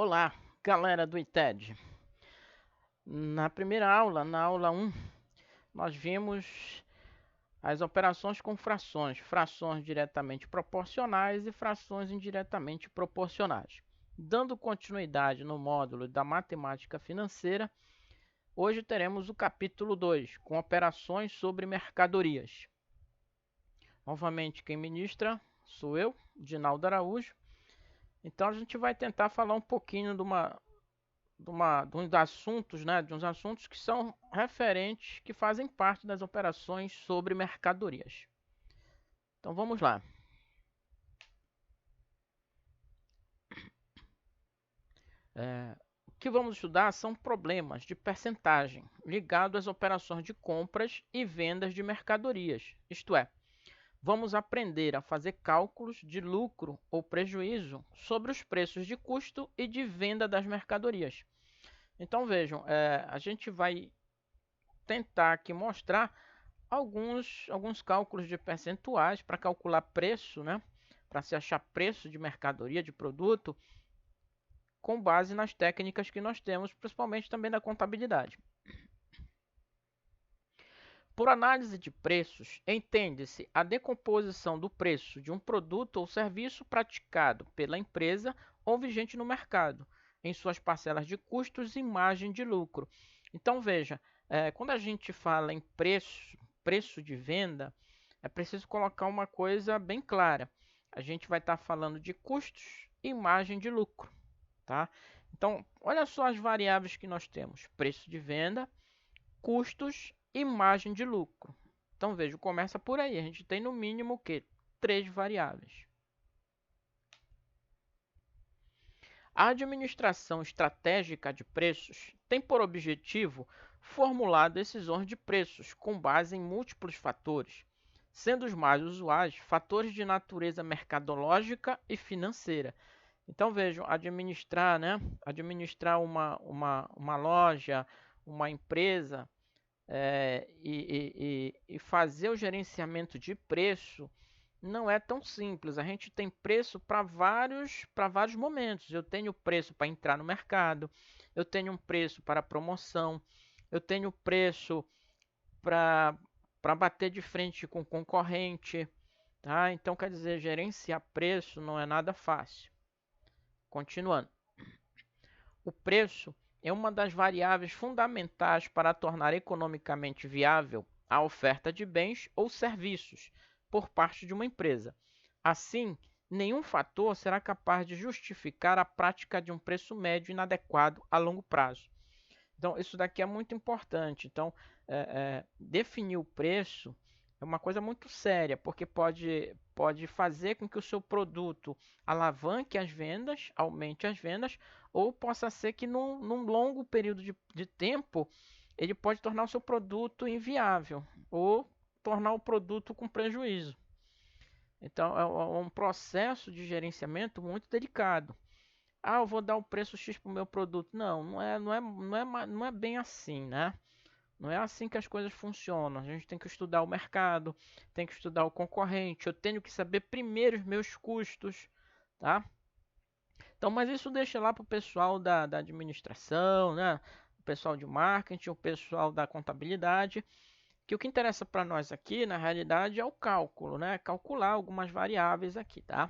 Olá, galera do ITED. Na primeira aula, na aula 1, nós vimos as operações com frações, frações diretamente proporcionais e frações indiretamente proporcionais. Dando continuidade no módulo da matemática financeira, hoje teremos o capítulo 2, com operações sobre mercadorias. Novamente, quem ministra sou eu, Dinaldo Araújo. Então, a gente vai tentar falar um pouquinho de uns assuntos, né, de uns assuntos que são referentes, que fazem parte das operações sobre mercadorias. Então vamos lá. O que vamos estudar são problemas de percentagem ligados às operações de compras e vendas de mercadorias. Isto é, vamos aprender a fazer cálculos de lucro ou prejuízo sobre os preços de custo e de venda das mercadorias. Então vejam, a gente vai tentar aqui mostrar alguns cálculos de percentuais para calcular preço, né? Para se achar preço de mercadoria, de produto, com base nas técnicas que nós temos, principalmente também da contabilidade. Por análise de preços, entende-se a decomposição do preço de um produto ou serviço praticado pela empresa ou vigente no mercado, em suas parcelas de custos e margem de lucro. Então, veja, quando a gente fala em preço de venda, é preciso colocar uma coisa bem clara. A gente vai estar falando de custos e margem de lucro, tá? Então, olha só as variáveis que nós temos: preço de venda, custos e margem de lucro. Então, veja, começa por aí. A gente tem no mínimo o quê? 3 variáveis. A administração estratégica de preços tem por objetivo formular decisões de preços com base em múltiplos fatores, sendo os mais usuais fatores de natureza mercadológica e financeira. Então vejam, administrar, né? Administrar uma loja, uma empresa, e fazer o gerenciamento de preço não é tão simples. A gente tem preço para vários momentos. Eu tenho preço para entrar no mercado, eu tenho um preço para promoção, eu tenho preço para bater de frente com o concorrente, tá? Então, quer dizer, gerenciar preço não é nada fácil. Continuando. O preço é uma das variáveis fundamentais para tornar economicamente viável a oferta de bens ou serviços por parte de uma empresa. Assim, nenhum fator será capaz de justificar a prática de um preço médio inadequado a longo prazo. Então, isso daqui é muito importante. Então, definir o preço é uma coisa muito séria, porque pode fazer com que o seu produto alavanque as vendas, aumente as vendas, ou possa ser que num longo período de tempo ele pode tornar o seu produto inviável ou tornar o produto com prejuízo. Então, é um processo de gerenciamento muito delicado. Ah, eu vou dar o preço X para o meu produto. Não, não é bem assim, né? Não é assim que as coisas funcionam. A gente tem que estudar o mercado, tem que estudar o concorrente. Eu tenho que saber primeiro os meus custos, tá? Então, mas isso deixa lá para o pessoal da administração, né? O pessoal de marketing, o pessoal da contabilidade. Que o que interessa para nós aqui, na realidade, é o cálculo, né? Calcular algumas variáveis aqui, tá?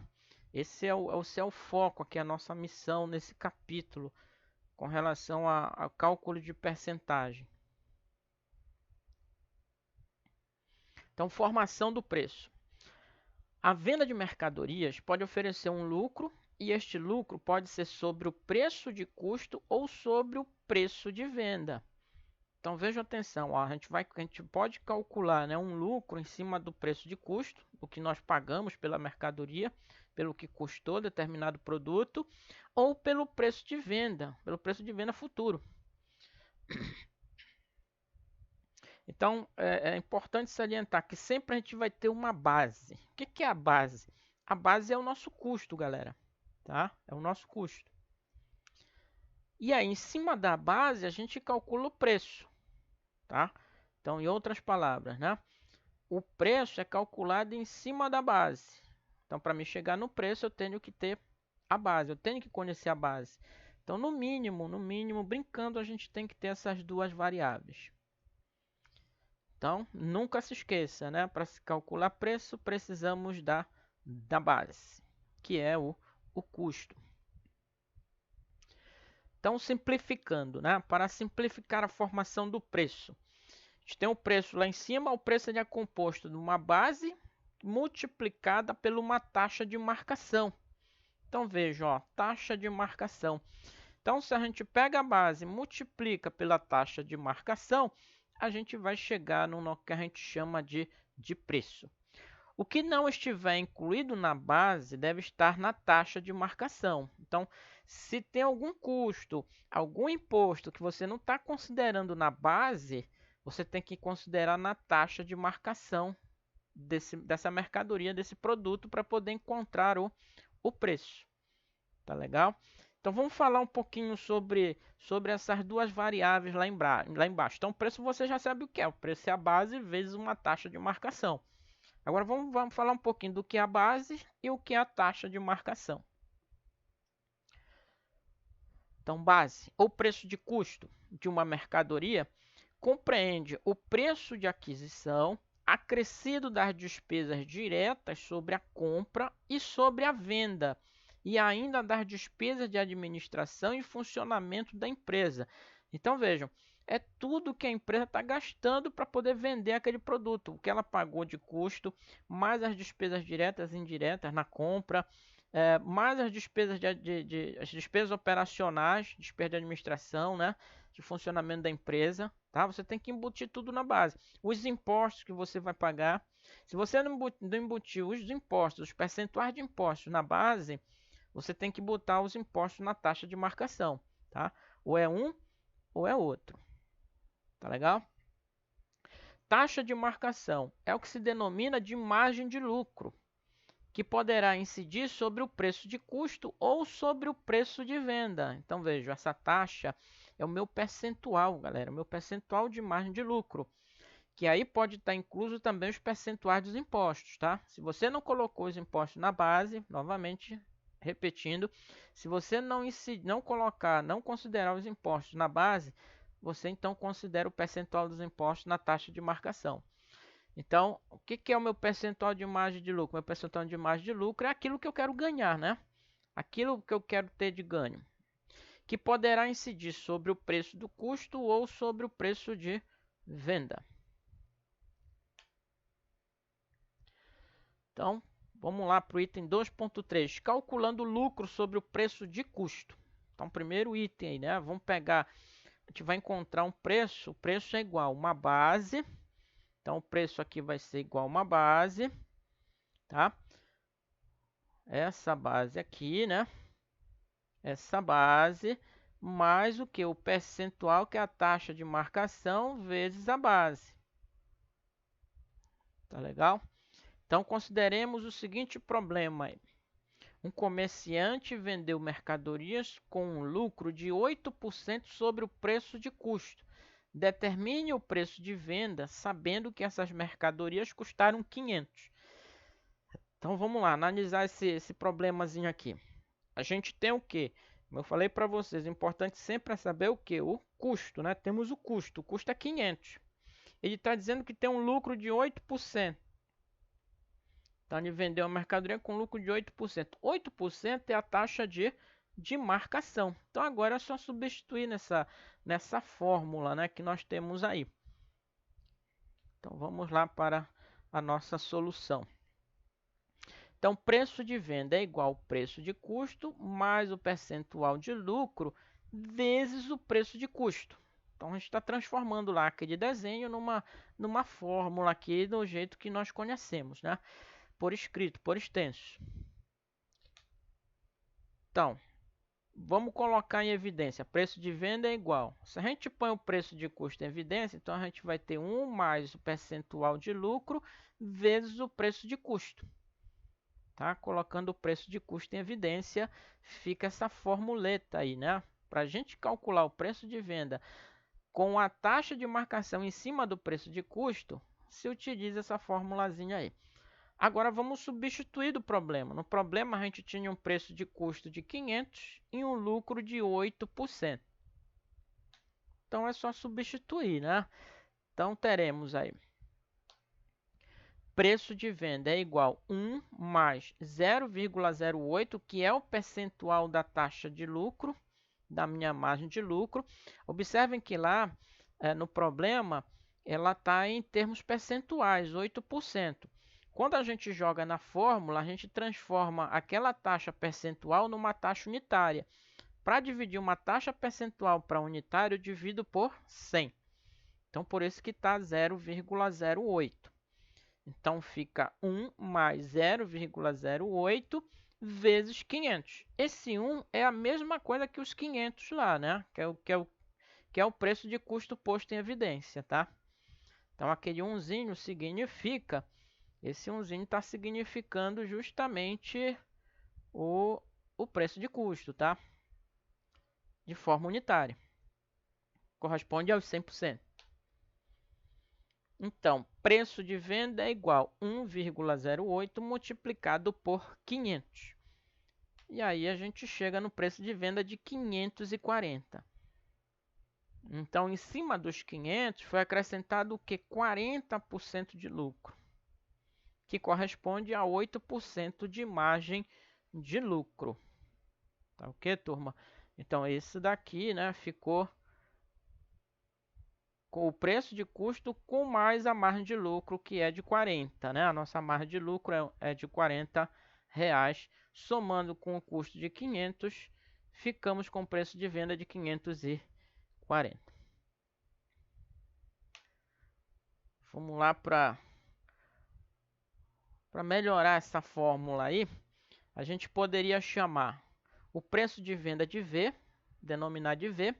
Esse é o foco aqui, a nossa missão nesse capítulo com relação ao cálculo de percentagem. Então, formação do preço. A venda de mercadorias pode oferecer um lucro e este lucro pode ser sobre o preço de custo ou sobre o preço de venda. Então vejam atenção, ó, a gente pode calcular, né, um lucro em cima do preço de custo, o que nós pagamos pela mercadoria, pelo que custou determinado produto, ou pelo preço de venda futuro. Então é importante salientar que sempre a gente vai ter uma base. O que é a base? A base é o nosso custo, galera. Tá? É o nosso custo. E aí, em cima da base, a gente calcula o preço. Tá? Então, em outras palavras, né? O preço é calculado em cima da base. Então, para me chegar no preço, eu tenho que ter a base, eu tenho que conhecer a base. Então, no mínimo, brincando, a gente tem que ter essas duas variáveis. Então, nunca se esqueça, né? Para se calcular preço, precisamos da base, que é o custo. Então, simplificando, né? Para simplificar a formação do preço, a gente tem o preço lá em cima. O preço é composto de uma base multiplicada por uma taxa de marcação. Então, veja, ó, taxa de marcação. Então, se a gente pega a base e multiplica pela taxa de marcação, a gente vai chegar no que a gente chama de preço. O que não estiver incluído na base deve estar na taxa de marcação. Então, se tem algum custo, algum imposto que você não está considerando na base, você tem que considerar na taxa de marcação dessa mercadoria, desse produto, para poder encontrar o preço. Tá legal? Então, vamos falar um pouquinho sobre essas duas variáveis lá embaixo. Então, o preço você já sabe o que é. O preço é a base vezes uma taxa de marcação. Agora, vamos falar um pouquinho do que é a base e o que é a taxa de marcação. Então, base, ou preço de custo de uma mercadoria, compreende o preço de aquisição acrescido das despesas diretas sobre a compra e sobre a venda, e ainda das despesas de administração e funcionamento da empresa. Então, vejam, é tudo que a empresa está gastando para poder vender aquele produto. O que ela pagou de custo, mais as despesas diretas e indiretas na compra, mais as despesas, as despesas operacionais, despesa de administração, né, de funcionamento da empresa. Tá? Você tem que embutir tudo na base. Os impostos que você vai pagar. Se você não embutir os impostos, os percentuais de impostos na base, você tem que botar os impostos na taxa de marcação, tá? Ou é um ou é outro. Tá legal? Taxa de marcação é o que se denomina de margem de lucro, que poderá incidir sobre o preço de custo ou sobre o preço de venda. Então, veja, essa taxa é o meu percentual, galera, o meu percentual de margem de lucro, que aí pode estar incluso também os percentuais dos impostos, tá? Se você não colocou os impostos na base, novamente, repetindo, se você não colocar, não considerar os impostos na base, você então considera o percentual dos impostos na taxa de marcação. Então, o que é o meu percentual de margem de lucro? Meu percentual de margem de lucro é aquilo que eu quero ganhar, né? Aquilo que eu quero ter de ganho, que poderá incidir sobre o preço do custo ou sobre o preço de venda. Então, vamos lá para o item 2.3, calculando o lucro sobre o preço de custo. Então, primeiro item aí, né? Vamos pegar, a gente vai encontrar um preço, o preço é igual a uma base. Então, o preço aqui vai ser igual a uma base, tá? Essa base aqui, né? Essa base, mais o que? O percentual, que é a taxa de marcação, vezes a base. Tá legal? Então, consideremos o seguinte problema aí. Um comerciante vendeu mercadorias com um lucro de 8% sobre o preço de custo. Determine o preço de venda sabendo que essas mercadorias custaram 500. Então vamos lá, analisar esse problemazinho aqui. A gente tem o que? Como eu falei para vocês, é importante sempre saber o que? O custo, né? Temos o custo é 500. Ele está dizendo que tem um lucro de 8%. Então, ele vendeu a mercadoria com lucro de 8%. 8% é a taxa de marcação. Então, agora é só substituir nessa fórmula, né, que nós temos aí. Então, vamos lá para a nossa solução. Então, preço de venda é igual ao preço de custo mais o percentual de lucro vezes o preço de custo. Então, a gente está transformando lá aquele desenho numa fórmula aqui do jeito que nós conhecemos, né? Por escrito, por extenso. Então, vamos colocar em evidência. Preço de venda é igual. Se a gente põe o preço de custo em evidência, então a gente vai ter 1 mais o percentual de lucro vezes o preço de custo. Tá? Colocando o preço de custo em evidência, fica essa formuleta aí, né? Para a gente calcular o preço de venda com a taxa de marcação em cima do preço de custo, se utiliza essa formulazinha aí. Agora vamos substituir do problema. No problema a gente tinha um preço de custo de 500 e um lucro de 8%. Então é só substituir, né? Então teremos aí preço de venda é igual a 1 mais 0,08, que é o percentual da taxa de lucro, da minha margem de lucro. Observem que lá no problema ela está em termos percentuais, 8%. Quando a gente joga na fórmula, a gente transforma aquela taxa percentual numa taxa unitária. Para dividir uma taxa percentual para unitário, eu divido por 100. Então, por isso que está 0,08. Então, fica 1 mais 0,08 vezes 500. Esse 1 é a mesma coisa que os 500 lá, né? Que é o preço de custo posto em evidência, tá? Então, aquele 1zinho significa... Esse 1zinho está significando justamente o preço de custo, tá? De forma unitária. Corresponde aos 100%. Então, preço de venda é igual a 1,08 multiplicado por 500. E aí a gente chega no preço de venda de 540. Então, em cima dos 500 foi acrescentado o que? 40% de lucro, que corresponde a 8% de margem de lucro. Tá ok, turma? Então, esse daqui, né, ficou com o preço de custo com mais a margem de lucro, que é de 40, né? A nossa margem de lucro é de R$40. Somando com o custo de 500, ficamos com o preço de venda de 540. Vamos lá para melhorar essa fórmula aí. A gente poderia chamar o preço de venda de V, denominar de V,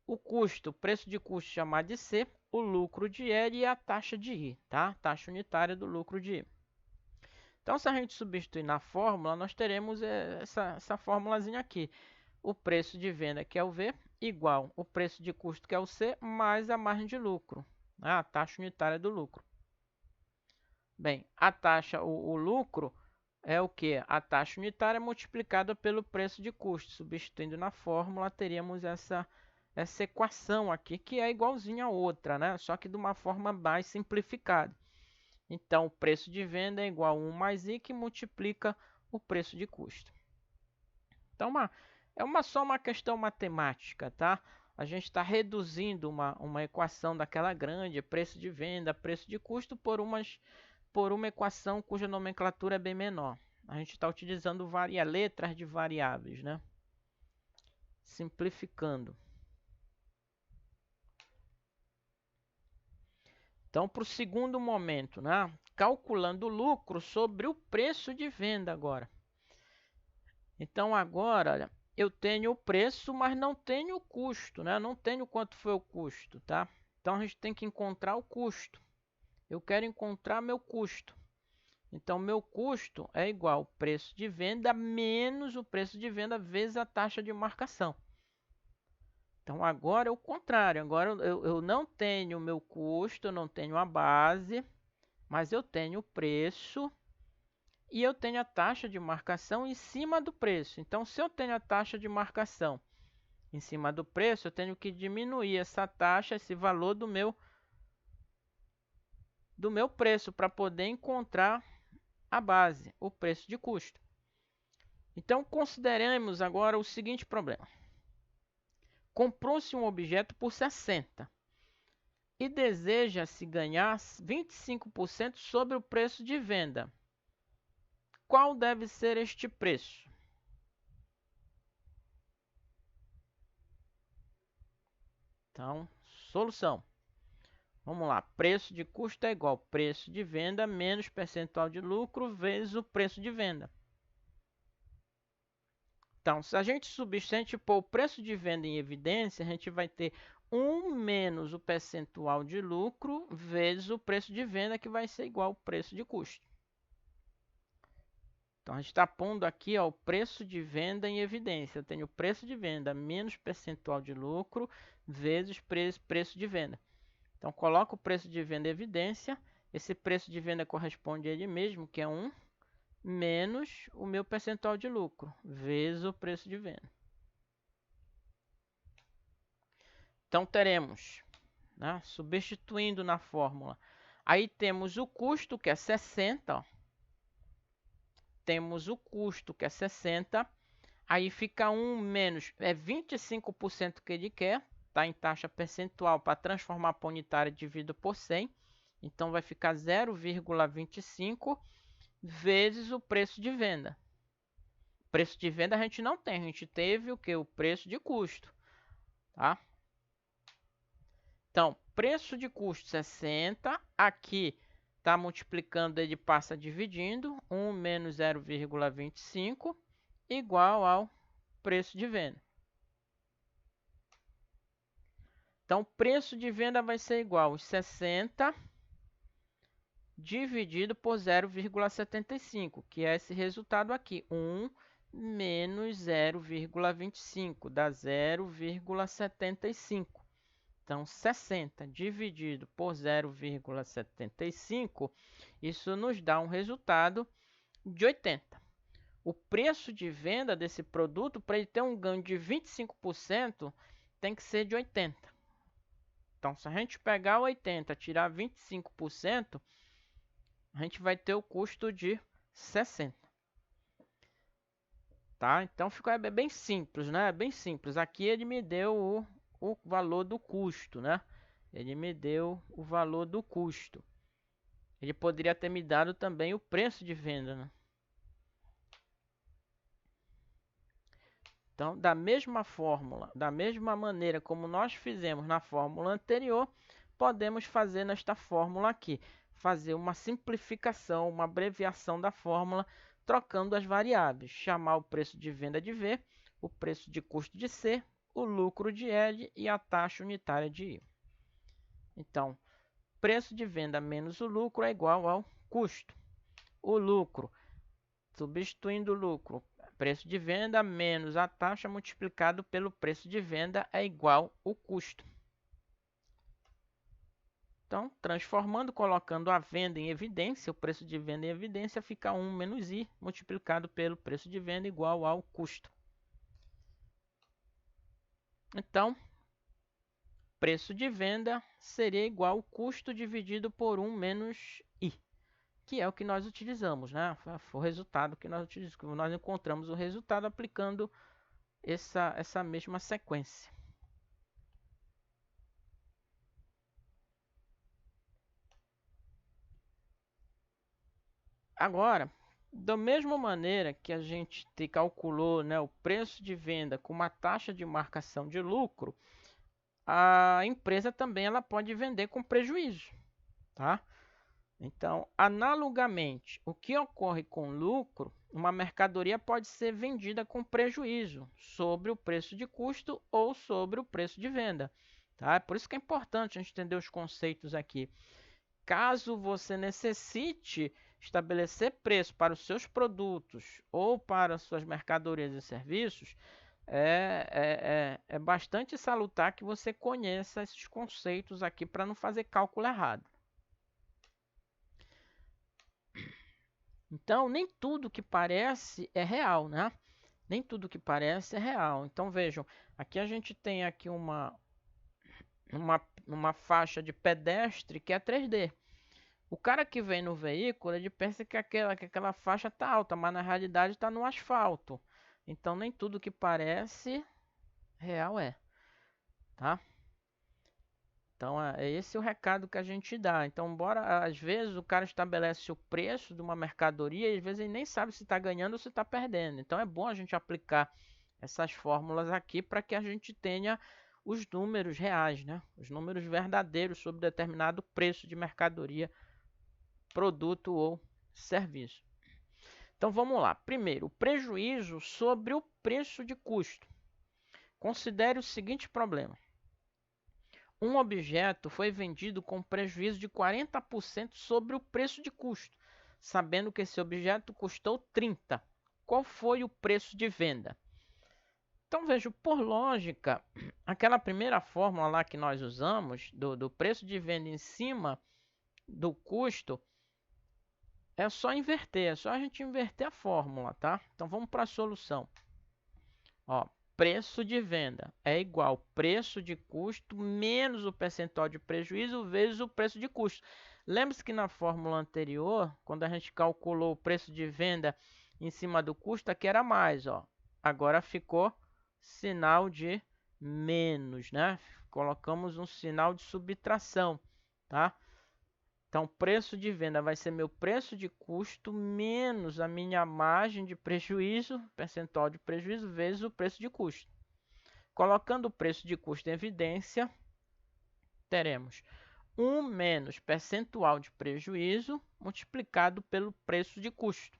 o custo, preço de custo chamar de C, o lucro de L e a taxa de I, tá? Taxa unitária do lucro de I. Então, se a gente substituir na fórmula, nós teremos essa formulazinha aqui. O preço de venda, que é o V, igual o preço de custo, que é o C, mais a margem de lucro, né? A taxa unitária do lucro. Bem, a taxa, o lucro é o que? A taxa unitária multiplicada pelo preço de custo. Substituindo na fórmula, teríamos essa equação aqui, que é igualzinha a outra, né? Só que de uma forma mais simplificada. Então, o preço de venda é igual a 1 mais I, que multiplica o preço de custo. Então, é só uma questão matemática, tá? A gente está reduzindo uma equação daquela grande, preço de venda, preço de custo, por uma equação cuja nomenclatura é bem menor. A gente está utilizando letras de variáveis, né? Simplificando. Então, para o segundo momento, né? Calculando o lucro sobre o preço de venda agora. Então, agora, olha, eu tenho o preço, mas não tenho o custo, né? Não tenho quanto foi o custo, tá? Então, a gente tem que encontrar o custo. Eu quero encontrar meu custo. Então, meu custo é igual ao preço de venda menos o preço de venda vezes a taxa de marcação. Então, agora é o contrário. Agora eu não tenho o meu custo, eu não tenho a base, mas eu tenho o preço e eu tenho a taxa de marcação em cima do preço. Então, se eu tenho a taxa de marcação em cima do preço, eu tenho que diminuir essa taxa, esse valor do meu preço para poder encontrar a base, o preço de custo. Então, consideremos agora o seguinte problema. Comprou-se um objeto por 60 e deseja-se ganhar 25% sobre o preço de venda. Qual deve ser este preço? Então, solução. Vamos lá, preço de custo é igual a preço de venda menos percentual de lucro vezes o preço de venda. Então, se a gente pôr o preço de venda em evidência, a gente vai ter 1 menos o percentual de lucro vezes o preço de venda, que vai ser igual ao preço de custo. Então, a gente está pondo aqui o preço de venda em evidência. Eu tenho o preço de venda menos percentual de lucro vezes preço de venda. Então, coloco o preço de venda em evidência Esse preço de venda corresponde a ele mesmo, que é 1 menos o meu percentual de lucro, vezes o preço de venda. Então, teremos, né, substituindo na fórmula, aí temos o custo, que é 60, ó. Temos o custo, que é 60, aí fica 1 menos, é 25% que ele quer, tá, em taxa percentual para transformar para unitária dividido por 100, então vai ficar 0,25 vezes o preço de venda. Preço de venda a gente não tem, a gente teve o que? O preço de custo, tá? Então, preço de custo 60, aqui está multiplicando, ele passa dividindo, 1 menos 0,25 igual ao preço de venda. Então, preço de venda vai ser igual a 60 dividido por 0,75, que é esse resultado aqui, 1 menos 0,25, dá 0,75. Então, 60 dividido por 0,75, isso nos dá um resultado de 80. O preço de venda desse produto, para ele ter um ganho de 25%, tem que ser de 80. Então, se a gente pegar 80 e tirar 25%, a gente vai ter o custo de 60. Tá? Então, ficou bem simples, né? Bem simples. Aqui ele me deu o valor do custo, né? Ele me deu o valor do custo. Ele poderia ter me dado também o preço de venda, né? Então, da mesma fórmula, da mesma maneira como nós fizemos na fórmula anterior, podemos fazer nesta fórmula aqui. Fazer uma simplificação, uma abreviação da fórmula, trocando as variáveis. Chamar o preço de venda de V, o preço de custo de C, o lucro de L e a taxa unitária de I. Então, preço de venda menos o lucro é igual ao custo. O lucro, substituindo o lucro, preço de venda menos a taxa multiplicado pelo preço de venda é igual ao custo. Então, transformando, colocando a venda em evidência, o preço de venda em evidência, fica 1 menos I multiplicado pelo preço de venda igual ao custo. Então, preço de venda seria igual ao custo dividido por 1 menos I, que é o que nós utilizamos, né? Foi o resultado que nós utilizamos. Nós encontramos o resultado aplicando essa mesma sequência. Agora, da mesma maneira que a gente calculou, né, o preço de venda com uma taxa de marcação de lucro, a empresa também ela pode vender com prejuízo, tá? Então, analogamente, o que ocorre com lucro, uma mercadoria pode ser vendida com prejuízo sobre o preço de custo ou sobre o preço de venda, tá? Por isso que é importante a gente entender os conceitos aqui. Caso você necessite estabelecer preço para os seus produtos ou para suas mercadorias e serviços, é bastante salutar que você conheça esses conceitos aqui para não fazer cálculo errado. Então, nem tudo que parece é real, né? Nem tudo que parece é real. Então, vejam, aqui a gente tem aqui uma faixa de pedestre que é 3D. O cara que vem no veículo, ele pensa que aquela faixa está alta, mas na realidade está no asfalto. Então, nem tudo que parece real é, tá? Então, é esse o recado que a gente dá. Então, embora às vezes o cara estabelece o preço de uma mercadoria e às vezes ele nem sabe se está ganhando ou se está perdendo. Então, é bom a gente aplicar essas fórmulas aqui para que a gente tenha os números reais, né? Os números verdadeiros sobre determinado preço de mercadoria, produto ou serviço. Então, vamos lá. Primeiro, o prejuízo sobre o preço de custo. Considere o seguinte problema. Um objeto foi vendido com prejuízo de 40% sobre o preço de custo, sabendo que esse objeto custou 30. Qual foi o preço de venda? Então, vejo, por lógica, aquela primeira fórmula lá que nós usamos, do preço de venda em cima do custo, é só inverter, é só a gente inverter a fórmula, tá? Então vamos para a solução. Ó, preço de venda é igual preço de custo menos o percentual de prejuízo vezes o preço de custo. Lembre-se que na fórmula anterior, quando a gente calculou o preço de venda em cima do custo, aqui era mais, ó. Agora ficou sinal de menos, né? Colocamos um sinal de subtração, tá? Então, preço de venda vai ser meu preço de custo menos a minha margem de prejuízo, percentual de prejuízo, vezes o preço de custo. Colocando o preço de custo em evidência, teremos 1 menos percentual de prejuízo multiplicado pelo preço de custo.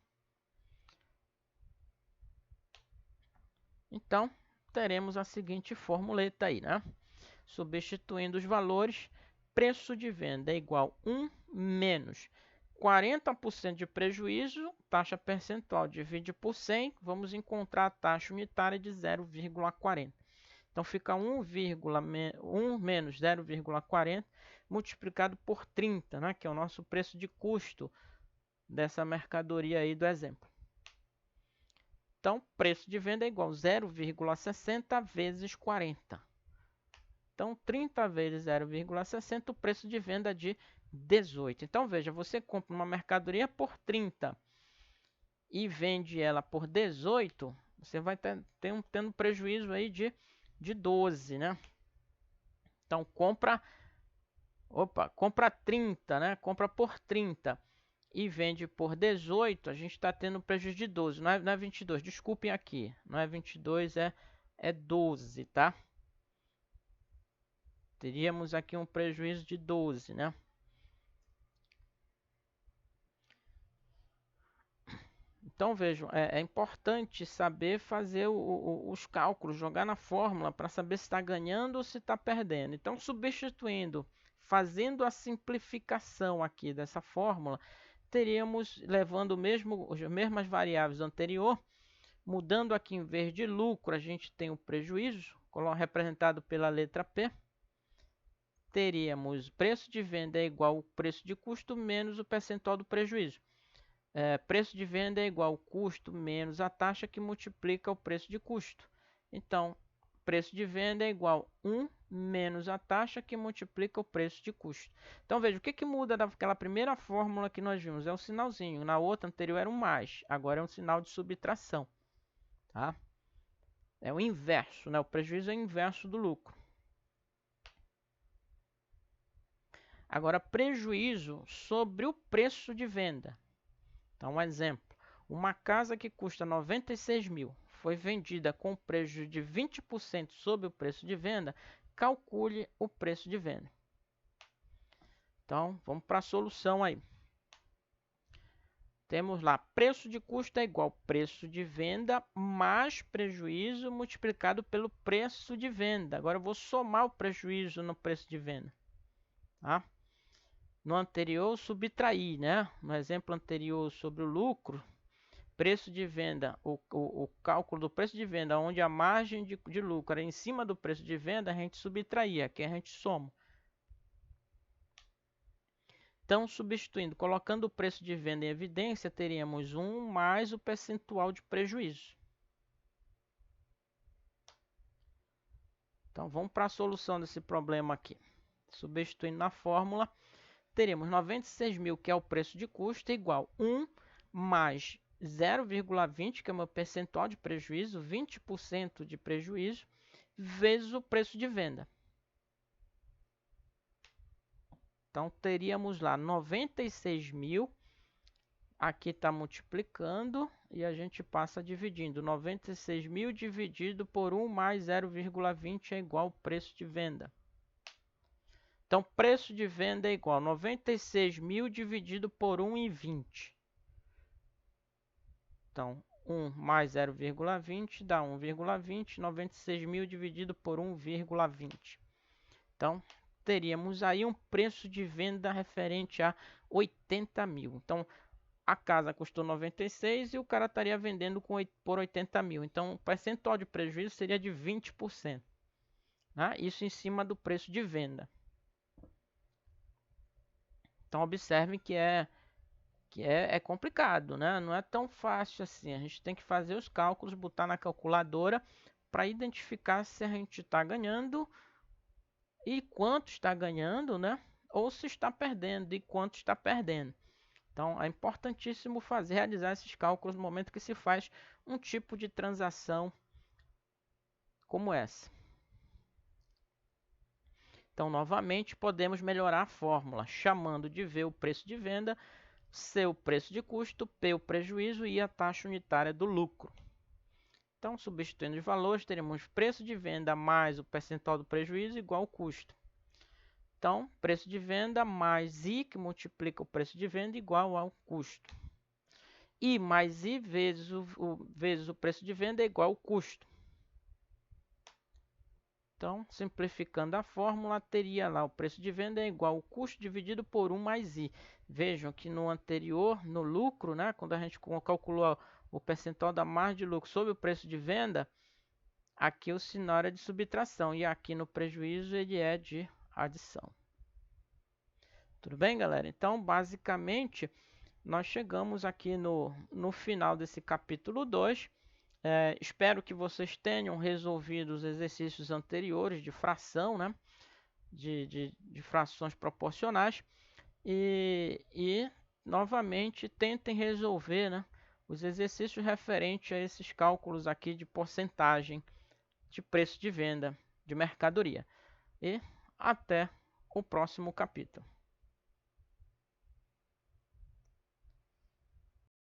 Então, teremos a seguinte formuleta aí, né? Substituindo os valores, preço de venda é igual a 1 menos 40% de prejuízo, taxa percentual divide por 100, vamos encontrar a taxa unitária de 0,40. Então fica 1 menos 0,40 multiplicado por 30, né, que é o nosso preço de custo dessa mercadoria aí do exemplo. Então, preço de venda é igual a 0,60 vezes 40. Então, 30 vezes 0,60, o preço de venda de 18. Então, veja, você compra uma mercadoria por 30 e vende ela por 18, você vai tendo prejuízo aí de 12, né? Então, compra 30, né? Compra por 30 e vende por 18, a gente está tendo prejuízo de 12. Não é 22, desculpem aqui. Não é 22, é 12, tá? Teríamos aqui um prejuízo de 12, né? Então, vejam, é importante saber fazer os cálculos, jogar na fórmula para saber se está ganhando ou se está perdendo. Então, substituindo, fazendo a simplificação aqui dessa fórmula, teríamos, levando as mesmas variáveis do anterior, mudando aqui em vez de lucro, a gente tem o prejuízo, representado pela letra P. Teríamos preço de venda é igual ao preço de custo menos o percentual do prejuízo. Preço de venda é igual ao custo menos a taxa que multiplica o preço de custo. Então, preço de venda é igual a 1 menos a taxa que multiplica o preço de custo. Então, veja, o que muda daquela primeira fórmula que nós vimos? É um sinalzinho. Na outra anterior era um mais. Agora é um sinal de subtração. Tá? É o inverso, né? O prejuízo é o inverso do lucro. Agora, prejuízo sobre o preço de venda. Então, um exemplo. Uma casa que custa 96 mil foi vendida com prejuízo de 20% sobre o preço de venda, calcule o preço de venda. Então, vamos para a solução aí. Temos lá, preço de custo é igual a preço de venda mais prejuízo multiplicado pelo preço de venda. Agora eu vou somar o prejuízo no preço de venda. Tá? No anterior, subtrair, né? No exemplo anterior sobre o lucro, preço de venda, o cálculo do preço de venda, onde a margem de lucro era em cima do preço de venda, a gente subtraía, aqui a gente soma. Então, substituindo, colocando o preço de venda em evidência, teríamos 1 mais o percentual de prejuízo. Então, vamos para a solução desse problema aqui. Substituindo na fórmula, teremos 96 mil, que é o preço de custo, igual a 1 mais 0,20, que é o meu percentual de prejuízo, 20% de prejuízo, vezes o preço de venda. Então, teríamos lá 96 mil, aqui está multiplicando, e a gente passa dividindo. 96 mil dividido por 1 mais 0,20 é igual ao preço de venda. Então, preço de venda é igual a 96 mil dividido por 1,20. Então, 1 mais 0,20 dá 1,20. 96 mil dividido por 1,20. Então, teríamos aí um preço de venda referente a 80 mil. Então, a casa custou 96 e o cara estaria vendendo por 80 mil. Então, o percentual de prejuízo seria de 20%. Né? Isso em cima do preço de venda. Então observem que é complicado, né? Não é tão fácil assim. A gente tem que fazer os cálculos, botar na calculadora para identificar se a gente está ganhando e quanto está ganhando, né? Ou se está perdendo e quanto está perdendo. Então é importantíssimo realizar esses cálculos no momento que se faz um tipo de transação como essa. Então, novamente, podemos melhorar a fórmula, chamando de V o preço de venda, C o preço de custo, P o prejuízo e a taxa unitária do lucro. Então, substituindo os valores, teremos preço de venda mais o percentual do prejuízo igual ao custo. Então, preço de venda mais I, que multiplica o preço de venda, igual ao custo. I mais I vezes o preço de venda é igual ao custo. Então, simplificando a fórmula, teria lá o preço de venda é igual ao custo dividido por 1 mais I. Vejam que no anterior, no lucro, né, quando a gente calculou o percentual da margem de lucro sobre o preço de venda, aqui o sinal é de subtração e aqui no prejuízo ele é de adição. Tudo bem, galera? Então, basicamente, nós chegamos aqui no final desse capítulo 2. Espero que vocês tenham resolvido os exercícios anteriores de fração, né? de frações proporcionais. E novamente, tentem resolver, né? Os exercícios referentes a esses cálculos aqui de porcentagem de preço de venda de mercadoria. E até o próximo capítulo.